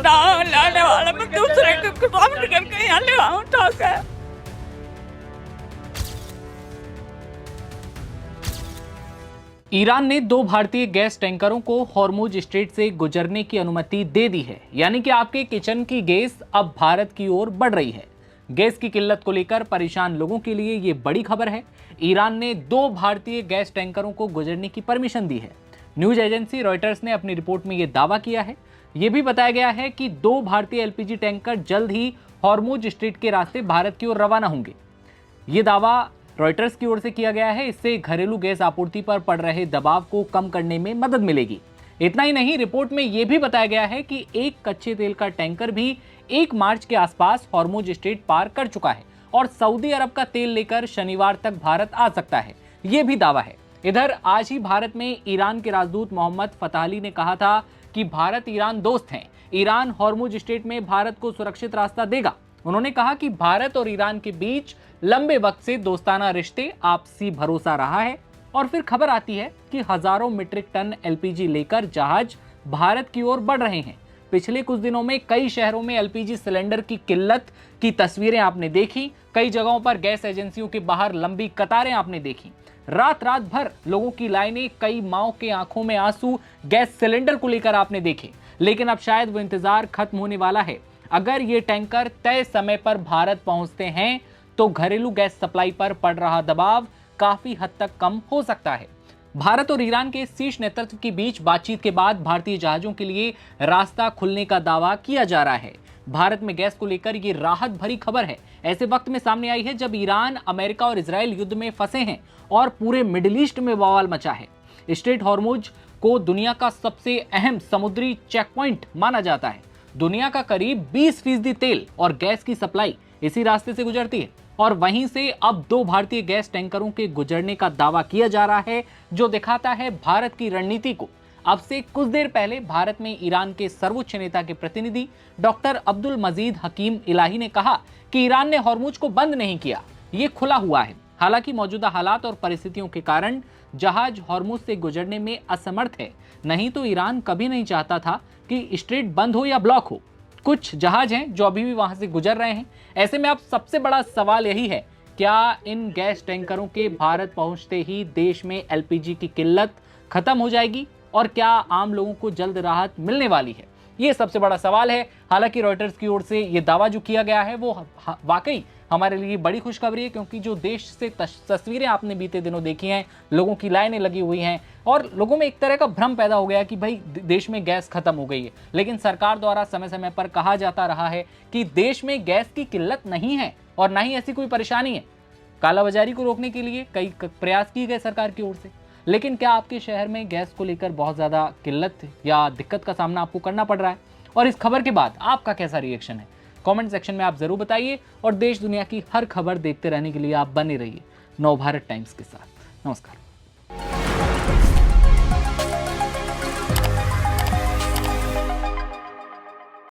लाने वाला, मैं दूसरे को काम करके यहाँ ले आऊँ उठाकर। ईरान ने 2 भारतीय गैस टैंकरों को हॉर्मुज स्ट्रेट से गुजरने की अनुमति दे दी है, यानी कि आपके किचन की गैस अब भारत की ओर बढ़ रही है। गैस की किल्लत को लेकर परेशान लोगों के लिए ये बड़ी खबर है। ईरान ने 2 भारतीय गैस टैंकरों को गुजरने की परमिशन दी है। न्यूज एजेंसी रॉयटर्स ने अपनी रिपोर्ट में यह दावा किया है। यह भी बताया गया है कि 2 भारतीय एलपीजी टैंकर जल्द ही हॉर्मुज स्ट्रेट के रास्ते भारत की ओर रवाना होंगे। ये दावा रॉयटर्स की ओर से किया गया है। इससे घरेलू गैस आपूर्ति पर पड़ रहे दबाव को कम करने में मदद मिलेगी। इतना ही नहीं, रिपोर्ट में यह भी बताया गया है कि एक कच्चे तेल का टैंकर भी 1 मार्च के आसपास हॉर्मुज स्ट्रेट पार कर चुका है और सऊदी अरब का तेल लेकर शनिवार तक भारत आ सकता है। यह भी दावा है। इधर आज ही भारत में ईरान के राजदूत मोहम्मद फताहली ने कहा था कि भारत ईरान दोस्त हैं। ईरान हॉर्मुज स्ट्रेट में भारत को सुरक्षित रास्ता देगा। उन्होंने कहा कि भारत और ईरान के बीच लंबे वक्त से दोस्ताना रिश्ते, आपसी भरोसा रहा है। और फिर खबर आती है कि हजारों मीट्रिक टन एलपीजी लेकर जहाज भारत की ओर बढ़ रहे हैं। पिछले कुछ दिनों में कई शहरों में एलपीजी सिलेंडर की किल्लत की तस्वीरें आपने देखी। कई जगहों पर गैस एजेंसियों के बाहर लंबी कतारें आपने देखी। रात रात भर लोगों की लाइनें, कई माओं के आंखों में आंसू गैस सिलेंडर को लेकर आपने देखे। लेकिन अब शायद वो इंतजार खत्म होने वाला है। अगर ये टैंकर तय समय पर भारत पहुंचते हैं तो घरेलू गैस सप्लाई पर पड़ रहा दबाव काफी हद तक कम हो सकता है। भारत और ईरान के शीर्ष नेतृत्व के बीच बातचीत के बाद भारतीय जहाजों के लिए रास्ता खुलने का दावा किया जा रहा है। भारत में गैस को लेकर ये राहत भरी खबर है। ऐसे वक्त में सामने आई है जब ईरान, अमेरिका और इजराइल युद्ध में फंसे हैं और पूरे मिडिल ईस्ट में बवाल मचा है। स्ट्रेट हॉर्मुज को दुनिया का सबसे अहम समुद्री चेक पॉइंट माना जाता है। दुनिया का करीब 20% तेल और गैस की सप्लाई इसी रास्ते से गुजरती है और वहीं से अब 2 भारतीय गैस टैंकरों के गुजरने का दावा किया जा रहा है, जो दिखाता है भारत की रणनीति को। अब से कुछ देर पहले भारत में ईरान के सर्वोच्च नेता के प्रतिनिधि डॉक्टर अब्दुल मजीद हकीम इलाही ने कहा कि ईरान ने हॉर्मुज को बंद नहीं किया, ये खुला हुआ है। हालांकि मौजूदा हालात और परिस्थितियों के कारण जहाज हॉर्मुज से गुजरने में असमर्थ है। नहीं तो ईरान कभी नहीं चाहता था कि स्ट्रेट बंद हो या ब्लॉक हो। कुछ जहाज हैं जो अभी भी वहां से गुजर रहे हैं। ऐसे में अब सबसे बड़ा सवाल यही है, क्या इन गैस टैंकरों के भारत पहुंचते ही देश में एलपीजी की किल्लत खत्म हो जाएगी और क्या आम लोगों को जल्द राहत मिलने वाली है? ये सबसे बड़ा सवाल है। हालांकि रॉयटर्स की ओर से ये दावा जो किया गया है वो वाकई हमारे लिए बड़ी खुशखबरी है, क्योंकि जो देश से तस्वीरें आपने बीते दिनों देखी हैं, लोगों की लाइनें लगी हुई हैं और लोगों में एक तरह का भ्रम पैदा हो गया कि भाई देश में गैस खत्म हो गई है। लेकिन सरकार द्वारा समय समय पर कहा जाता रहा है कि देश में गैस की किल्लत नहीं है और ना ही ऐसी कोई परेशानी है। कालाबाजारी को रोकने के लिए कई प्रयास किए गए सरकार की ओर से। लेकिन क्या आपके शहर में गैस को लेकर बहुत ज़्यादा किल्लत या दिक्कत का सामना आपको करना पड़ रहा है? और इस खबर के बाद आपका कैसा रिएक्शन है? कमेंट सेक्शन में आप जरूर बताइए और देश दुनिया की हर खबर देखते रहने के लिए आप बने रहिए नवभारत टाइम्स के साथ। नमस्कार।